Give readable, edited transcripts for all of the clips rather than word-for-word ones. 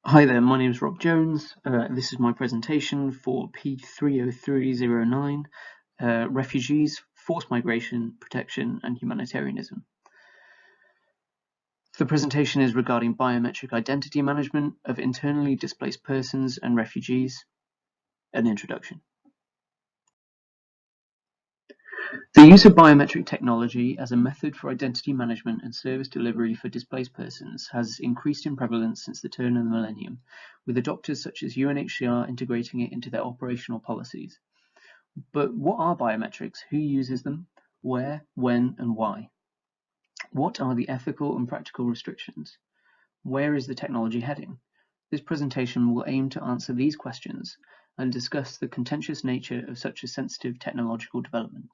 Hi there, my name is Rob Jones. This is my presentation for P30309, Refugees, Forced Migration, Protection and Humanitarianism. The presentation is regarding biometric identity management of internally displaced persons and refugees. An introduction. The use of biometric technology as a method for identity management and service delivery for displaced persons has increased in prevalence since the turn of the millennium, with adopters such as UNHCR integrating it into their operational policies. But what are biometrics? Who uses them? Where, when, and why? What are the ethical and practical restrictions? Where is the technology heading? This presentation will aim to answer these questions and discuss the contentious nature of such a sensitive technological development.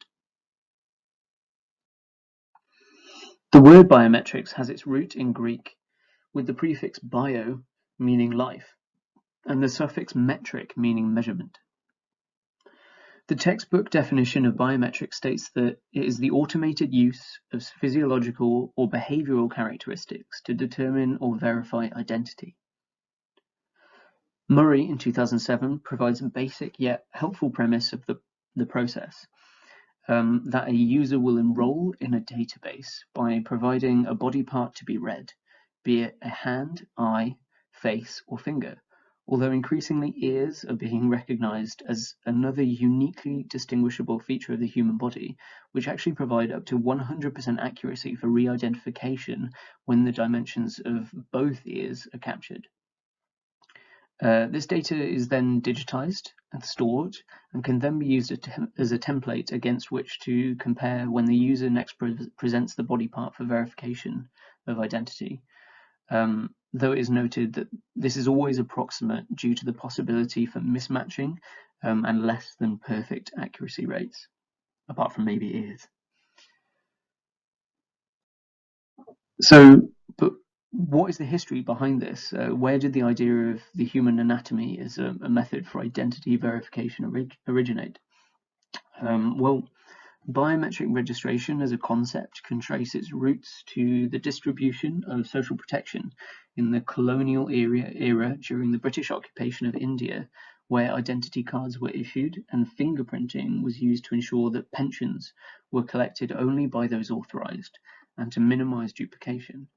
The word biometrics has its root in Greek, with the prefix bio meaning life, and the suffix metric meaning measurement. The textbook definition of biometric states that it is the automated use of physiological or behavioral characteristics to determine or verify identity. Murray in 2007 provides a basic yet helpful premise of the process. That a user will enroll in a database by providing a body part to be read, be it a hand, eye, face, or finger, although increasingly ears are being recognized as another uniquely distinguishable feature of the human body, which actually provide up to 100% accuracy for re-identification when the dimensions of both ears are captured. This data is then digitized and stored and can then be used as a template against which to compare when the user next presents the body part for verification of identity. Though it is noted that this is always approximate due to the possibility for mismatching and less than perfect accuracy rates, apart from maybe ears. But what is the history behind this? Where did the idea of the human anatomy as a method for identity verification originate? Well, biometric registration as a concept can trace its roots to the distribution of social protection in the colonial era during the British occupation of India, where identity cards were issued and fingerprinting was used to ensure that pensions were collected only by those authorized and to minimize duplication.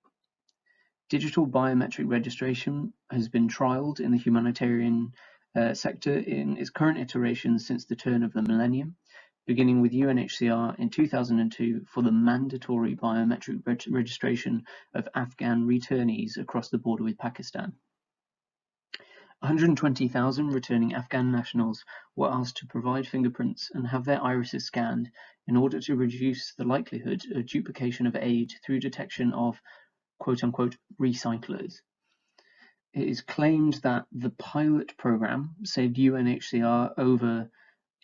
Digital biometric registration has been trialled in the humanitarian sector in its current iteration since the turn of the millennium, beginning with UNHCR in 2002 for the mandatory biometric registration of Afghan returnees across the border with Pakistan. 120,000 returning Afghan nationals were asked to provide fingerprints and have their irises scanned in order to reduce the likelihood of duplication of aid through detection of quote-unquote recyclers. It is claimed that the pilot program saved UNHCR over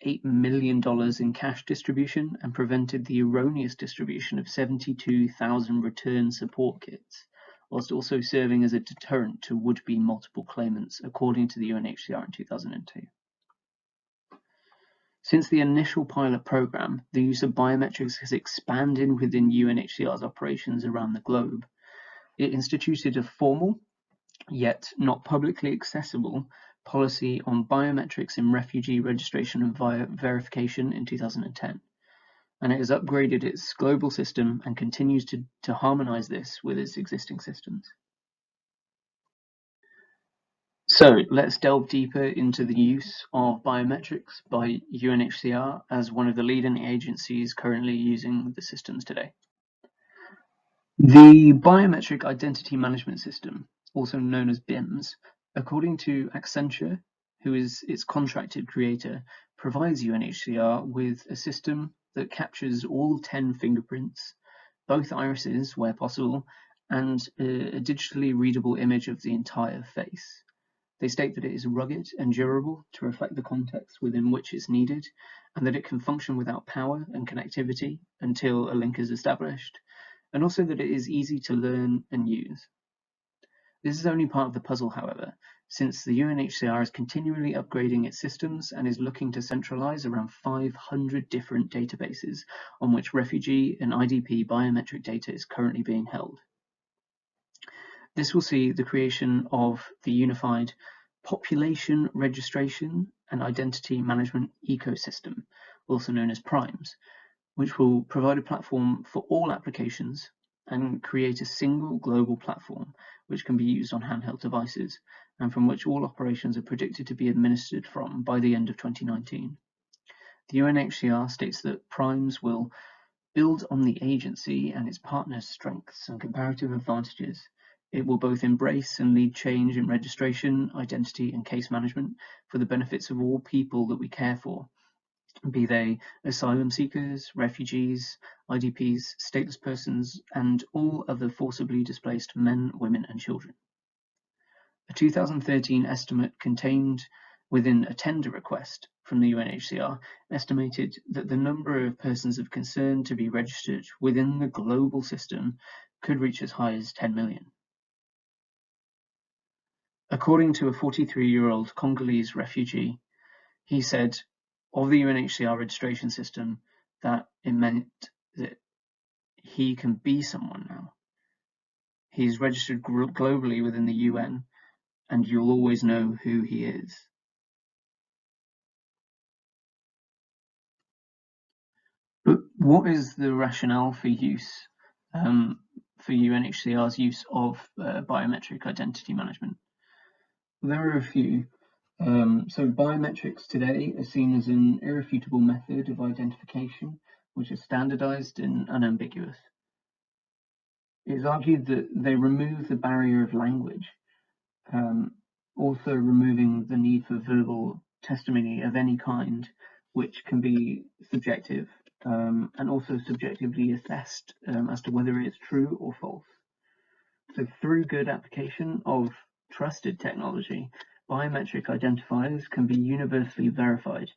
$8 million in cash distribution and prevented the erroneous distribution of 72,000 return support kits, whilst also serving as a deterrent to would-be multiple claimants, according to the UNHCR in 2002. Since the initial pilot program, the use of biometrics has expanded within UNHCR's operations around the globe. It instituted a formal, yet not publicly accessible, policy on biometrics in refugee registration and verification in 2010, and it has upgraded its global system and continues to harmonize this with its existing systems. So let's delve deeper into the use of biometrics by UNHCR as one of the leading agencies currently using the systems today. The Biometric Identity Management System, also known as BIMS, according to Accenture, who is its contracted creator, provides UNHCR with a system that captures all 10 fingerprints, both irises where possible, and a digitally readable image of the entire face. They state that it is rugged and durable to reflect the context within which it's needed, and that it can function without power and connectivity until a link is established, and also that it is easy to learn and use. This is only part of the puzzle, however, since the UNHCR is continually upgrading its systems and is looking to centralize around 500 different databases on which refugee and IDP biometric data is currently being held. This will see the creation of the unified Population Registration and Identity Management Ecosystem, also known as PRIMES, which will provide a platform for all applications and create a single global platform which can be used on handheld devices and from which all operations are predicted to be administered from by the end of 2019. The UNHCR states that PRIMES will build on the agency and its partners' strengths and comparative advantages. It will both embrace and lead change in registration, identity, and case management for the benefits of all people that we care for, be they asylum seekers, refugees, IDPs, stateless persons, and all other forcibly displaced men, women, and children. A 2013 estimate contained within a tender request from the UNHCR estimated that the number of persons of concern to be registered within the global system could reach as high as 10 million. According to a 43-year-old Congolese refugee, he said of the UNHCR registration system that it meant that he can be someone now. He's registered globally within the UN, and you'll always know who he is. But what is the rationale for use, for UNHCR's use of biometric identity management? There are a few. So biometrics today are seen as an irrefutable method of identification, which is standardized and unambiguous. It is argued that they remove the barrier of language, also removing the need for verbal testimony of any kind, which can be subjective, and also subjectively assessed as to whether it is true or false. So through good application of trusted technology, biometric identifiers can be universally verified,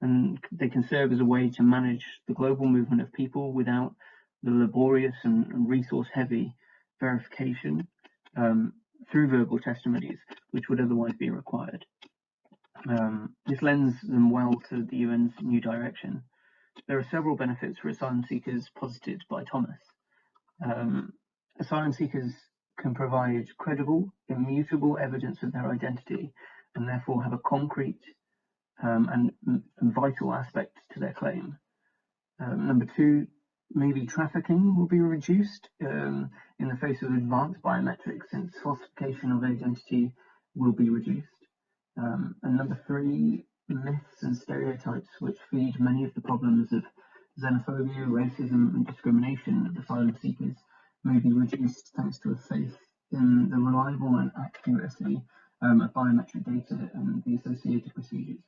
and they can serve as a way to manage the global movement of people without the laborious and resource-heavy verification through verbal testimonies, which would otherwise be required. This lends them well to the UN's new direction. There are several benefits for asylum seekers posited by Thomas. Asylum seekers can provide credible, immutable evidence of their identity and therefore have a concrete and vital aspect to their claim. Number two, maybe trafficking will be reduced in the face of advanced biometrics, since falsification of identity will be reduced. And number three, myths and stereotypes which feed many of the problems of xenophobia, racism, and discrimination of asylum seekers may be reduced thanks to a faith in the reliable and accuracy of biometric data and the associated procedures.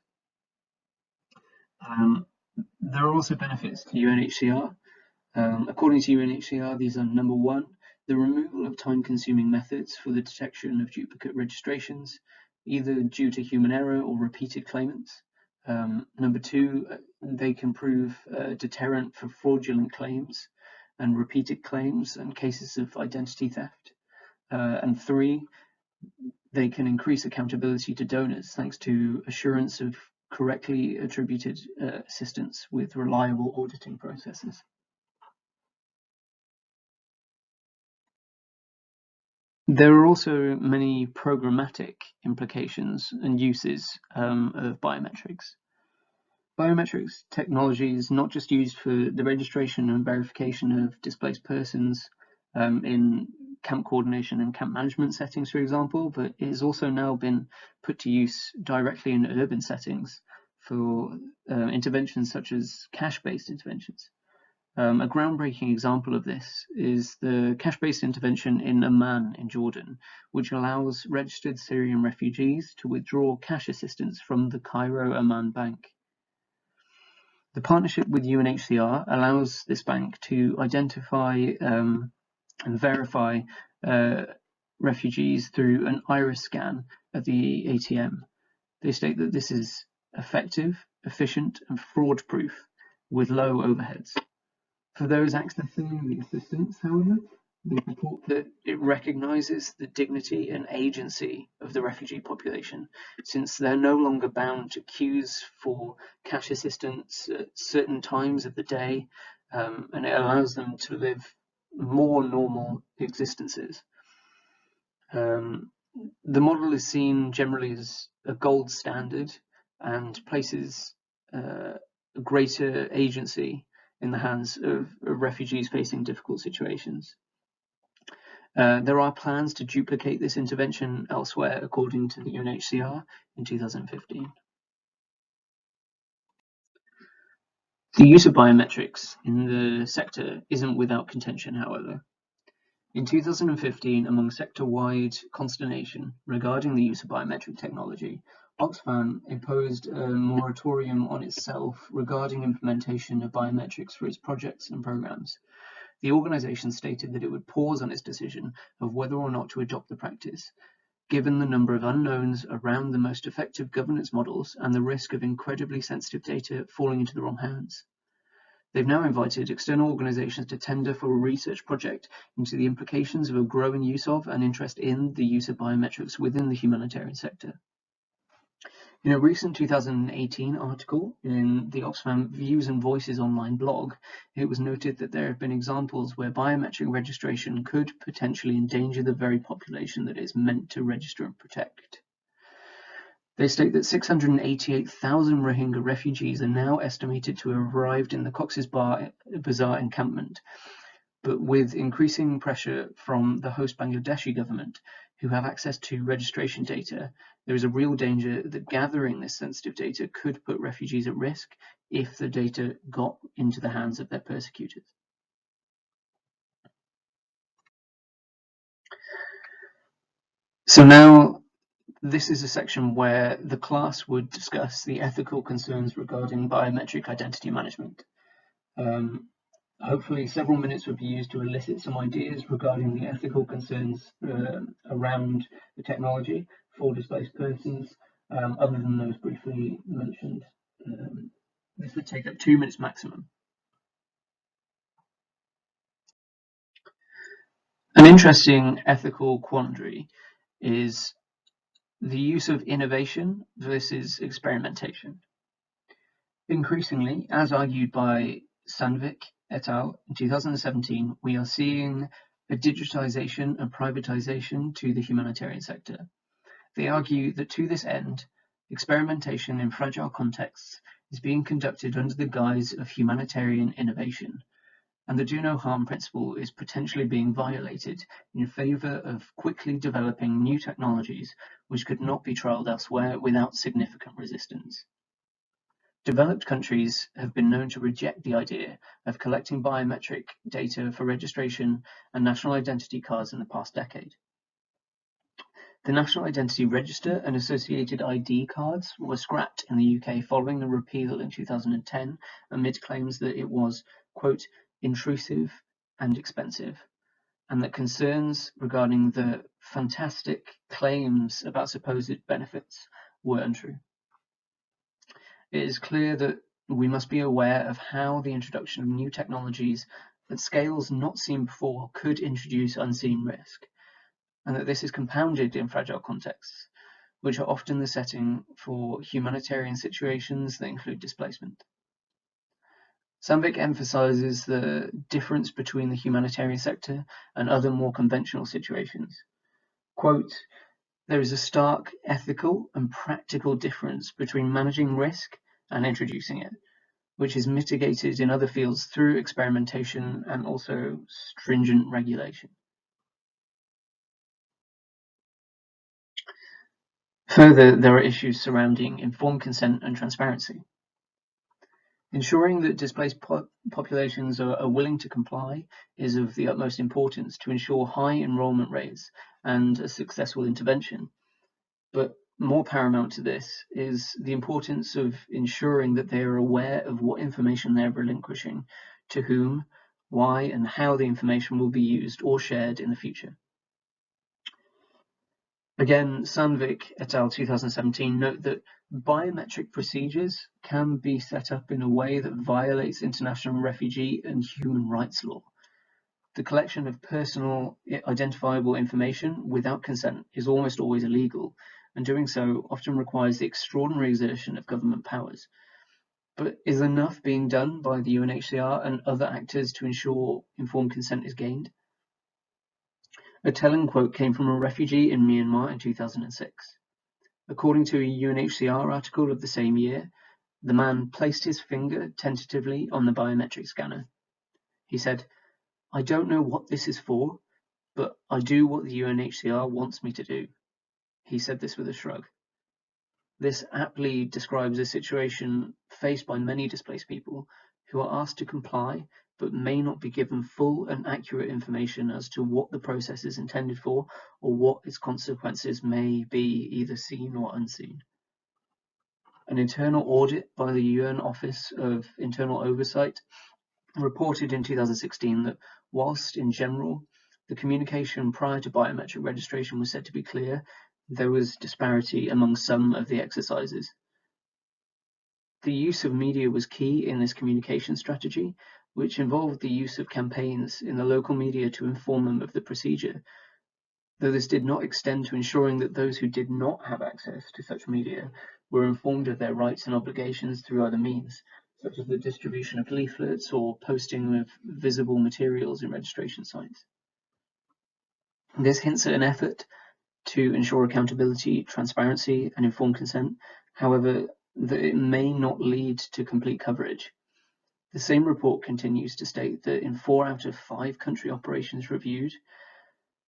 There are also benefits to UNHCR. According to UNHCR, these are number one, the removal of time-consuming methods for the detection of duplicate registrations, either due to human error or repeated claimants. Number two, they can prove a deterrent for fraudulent claims and repeated claims and cases of identity theft. And three, they can increase accountability to donors thanks to assurance of correctly attributed assistance with reliable auditing processes. There are also many programmatic implications and uses of biometrics. Biometrics technology is not just used for the registration and verification of displaced persons in camp coordination and camp management settings, for example, but it has also now been put to use directly in urban settings for interventions such as cash-based interventions. A groundbreaking example of this is the cash-based intervention in Amman in Jordan, which allows registered Syrian refugees to withdraw cash assistance from the Cairo Amman Bank. The partnership with UNHCR allows this bank to identify and verify refugees through an iris scan at the ATM. They state that this is effective, efficient, and fraud-proof with low overheads. For those accessing the assistance, however, they report that it recognises the dignity and agency of the refugee population, since they're no longer bound to queues for cash assistance at certain times of the day, and it allows them to live more normal existences. The model is seen generally as a gold standard and places greater agency in the hands of refugees facing difficult situations. There are plans to duplicate this intervention elsewhere, according to the UNHCR in 2015. The use of biometrics in the sector isn't without contention, however. In 2015, among sector-wide consternation regarding the use of biometric technology, Oxfam imposed a moratorium on itself regarding implementation of biometrics for its projects and programs. The organisation stated that it would pause on its decision of whether or not to adopt the practice, given the number of unknowns around the most effective governance models and the risk of incredibly sensitive data falling into the wrong hands. They've now invited external organisations to tender for a research project into the implications of a growing use of and interest in the use of biometrics within the humanitarian sector. In a recent 2018 article in the Oxfam Views and Voices online blog, it was noted that there have been examples where biometric registration could potentially endanger the very population that it is meant to register and protect. They state that 688,000 Rohingya refugees are now estimated to have arrived in the Cox's Bazar encampment, but with increasing pressure from the host Bangladeshi government, who have access to registration data, there is a real danger that gathering this sensitive data could put refugees at risk if the data got into the hands of their persecutors. So now, this is a section where the class would discuss the ethical concerns regarding biometric identity management. Hopefully several minutes would be used to elicit some ideas regarding the ethical concerns around the technology for displaced persons, other than those briefly mentioned. This would take up 2 minutes maximum. An interesting ethical quandary is the use of innovation versus experimentation. Increasingly, as argued by Sandvik et al. In 2017, we are seeing a digitization and privatization to the humanitarian sector. They argue that to this end, experimentation in fragile contexts is being conducted under the guise of humanitarian innovation, and the do no harm principle is potentially being violated in favor of quickly developing new technologies which could not be trialled elsewhere without significant resistance. Developed countries have been known to reject the idea of collecting biometric data for registration and national identity cards in the past decade. The National Identity Register and associated ID cards were scrapped in the UK following the repeal in 2010 amid claims that it was, quote, intrusive and expensive, and that concerns regarding the fantastic claims about supposed benefits were untrue. It is clear that we must be aware of how the introduction of new technologies at scales not seen before could introduce unseen risk, and that this is compounded in fragile contexts, which are often the setting for humanitarian situations that include displacement. Sandvik emphasizes the difference between the humanitarian sector and other more conventional situations. Quote, there is a stark ethical and practical difference between managing risk and introducing it, which is mitigated in other fields through experimentation and also stringent regulation. Further, there are issues surrounding informed consent and transparency. Ensuring that displaced populations are willing to comply is of the utmost importance to ensure high enrolment rates and a successful intervention. But more paramount to this is the importance of ensuring that they are aware of what information they're relinquishing, to whom, why, and how the information will be used or shared in the future. Again, Sandvik et al. 2017 note that biometric procedures can be set up in a way that violates international refugee and human rights law. The collection of personal identifiable information without consent is almost always illegal, and doing so often requires the extraordinary exertion of government powers. But is enough being done by the UNHCR and other actors to ensure informed consent is gained? A telling quote came from a refugee in Myanmar in 2006. According to a UNHCR article of the same year, the man placed his finger tentatively on the biometric scanner. He said, "I don't know what this is for, but I do what the UNHCR wants me to do." He said this with a shrug. This aptly describes a situation faced by many displaced people who are asked to comply but may not be given full and accurate information as to what the process is intended for or what its consequences may be, either seen or unseen. An internal audit by the UN Office of Internal Oversight reported in 2016 that whilst in general the communication prior to biometric registration was said to be clear, there was disparity among some of the exercises. The use of media was key in this communication strategy, which involved the use of campaigns in the local media to inform them of the procedure, though this did not extend to ensuring that those who did not have access to such media were informed of their rights and obligations through other means, such as the distribution of leaflets or posting of visible materials in registration sites. This hints at an effort to ensure accountability, transparency, and informed consent. However, that it may not lead to complete coverage. The same report continues to state that in 4 out of 5 country operations reviewed,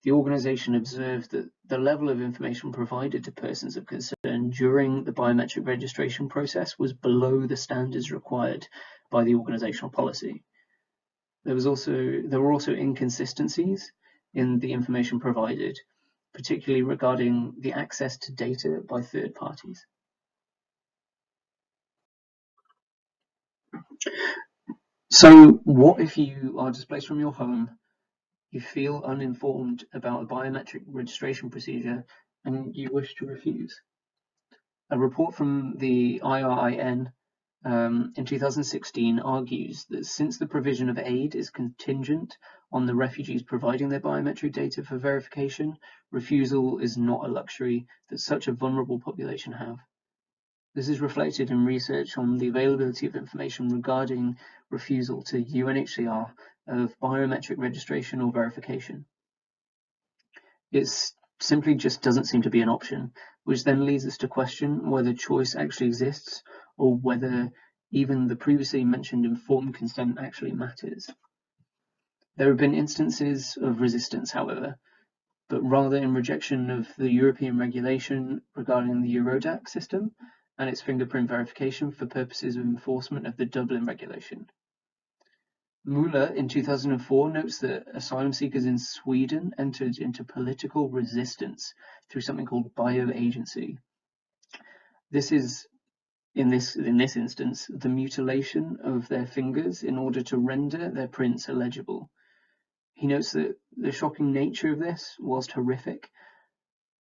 the organisation observed that the level of information provided to persons of concern during the biometric registration process was below the standards required by the organisational policy. There were also inconsistencies in the information provided, particularly regarding the access to data by third parties. So what if you are displaced from your home, you feel uninformed about a biometric registration procedure, and you wish to refuse? A report from the IRIN in 2016 argues that since the provision of aid is contingent on the refugees providing their biometric data for verification, refusal is not a luxury that such a vulnerable population have. This is reflected in research on the availability of information regarding refusal to UNHCR of biometric registration or verification. It simply just doesn't seem to be an option, which then leads us to question whether choice actually exists or whether even the previously mentioned informed consent actually matters. There have been instances of resistance, however, but rather in rejection of the European regulation regarding the Eurodac system and its fingerprint verification for purposes of enforcement of the Dublin regulation. Muller in 2004 notes that asylum seekers in Sweden entered into political resistance through something called bioagency. This is, in this instance, the mutilation of their fingers in order to render their prints illegible. He notes that the shocking nature of this, whilst horrific,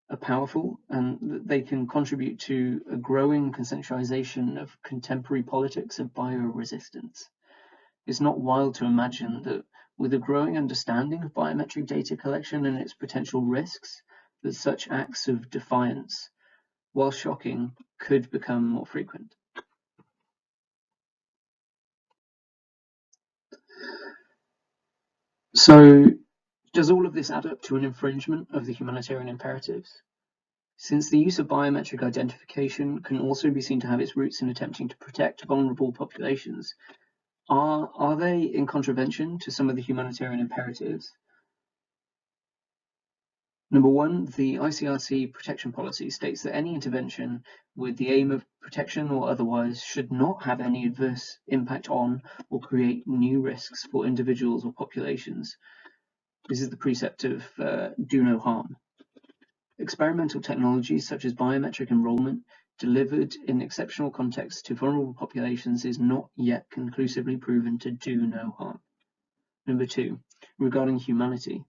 are powerful, and that they can contribute to a growing consensualization of contemporary politics of bioresistance. It's not wild to imagine that with a growing understanding of biometric data collection and its potential risks, that such acts of defiance, while shocking, could become more frequent. So, does all of this add up to an infringement of the humanitarian imperatives? Since the use of biometric identification can also be seen to have its roots in attempting to protect vulnerable populations, are they in contravention to some of the humanitarian imperatives? Number one, the ICRC protection policy states that any intervention with the aim of protection or otherwise should not have any adverse impact on or create new risks for individuals or populations. This is the precept of do no harm. Experimental technologies such as biometric enrollment delivered in exceptional contexts to vulnerable populations is not yet conclusively proven to do no harm. Number two, regarding humanity.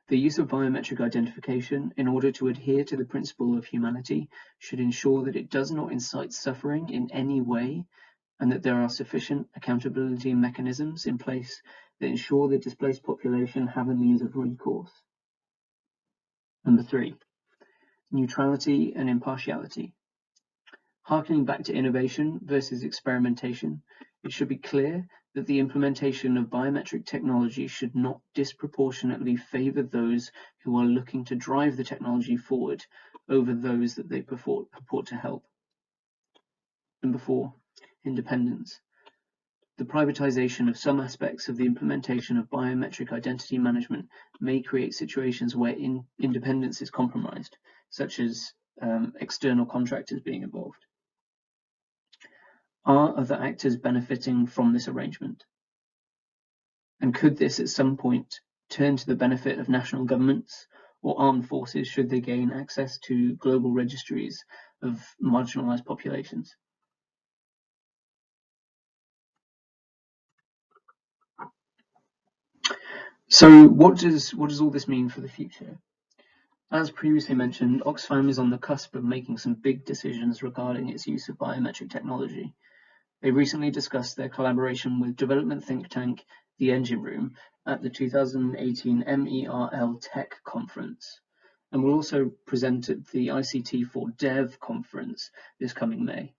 The use of biometric identification in order to adhere to the principle of humanity should ensure that it does not incite suffering in any way and that there are sufficient accountability mechanisms in place that ensure the displaced population have a means of recourse. Number three, neutrality and impartiality. Harkening back to innovation versus experimentation, it should be clear that the implementation of biometric technology should not disproportionately favour those who are looking to drive the technology forward over those that they purport to help. Number 4, independence. The privatization of some aspects of the implementation of biometric identity management may create situations where independence is compromised, such as external contractors being involved. Are other actors benefiting from this arrangement? And could this at some point turn to the benefit of national governments or armed forces should they gain access to global registries of marginalized populations? So what does all this mean for the future? As previously mentioned, Oxfam is on the cusp of making some big decisions regarding its use of biometric technology. They recently discussed their collaboration with development think tank The Engine Room at the 2018 MERL Tech Conference, and will also present at the ICT for Dev conference this coming May.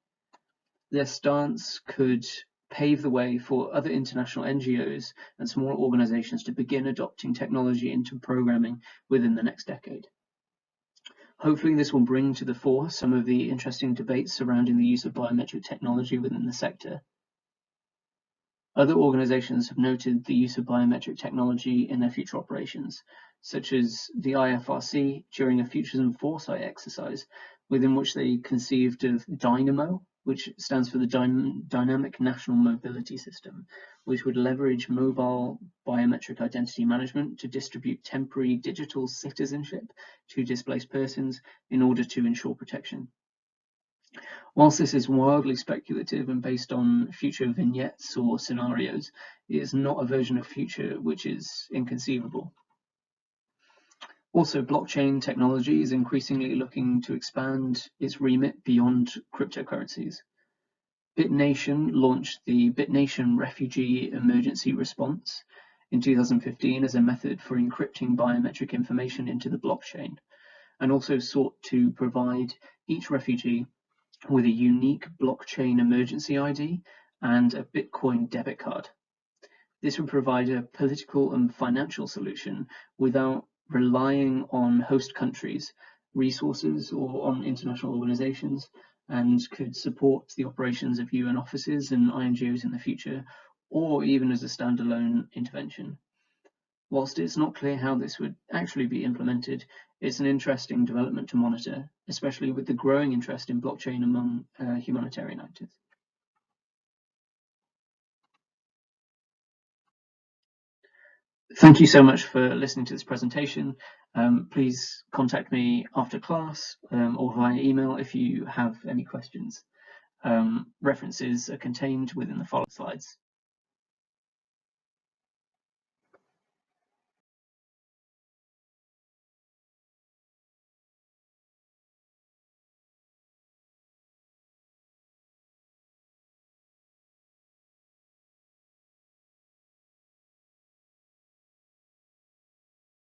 Their stance could pave the way for other international NGOs and smaller organizations to begin adopting technology into programming within the next decade. Hopefully this will bring to the fore some of the interesting debates surrounding the use of biometric technology within the sector. Other organizations have noted the use of biometric technology in their future operations, such as the IFRC during a Futures and Foresight exercise, within which they conceived of Dynamo, which stands for the Dynamic National Mobility System, which would leverage mobile biometric identity management to distribute temporary digital citizenship to displaced persons in order to ensure protection. Whilst this is wildly speculative and based on future vignettes or scenarios, it is not a version of future which is inconceivable. Also, blockchain technology is increasingly looking to expand its remit beyond cryptocurrencies. BitNation launched the BitNation Refugee Emergency Response in 2015 as a method for encrypting biometric information into the blockchain, and also sought to provide each refugee with a unique blockchain emergency ID and a Bitcoin debit card. This would provide a political and financial solution without relying on host countries' resources or on international organizations, and could support the operations of UN offices and INGOs in the future, or even as a standalone intervention. Whilst it's not clear how this would actually be implemented, it's an interesting development to monitor, especially with the growing interest in blockchain among humanitarian actors. Thank you so much for listening to this presentation. Please contact me after class or via email if you have any questions. References are contained within the following slides.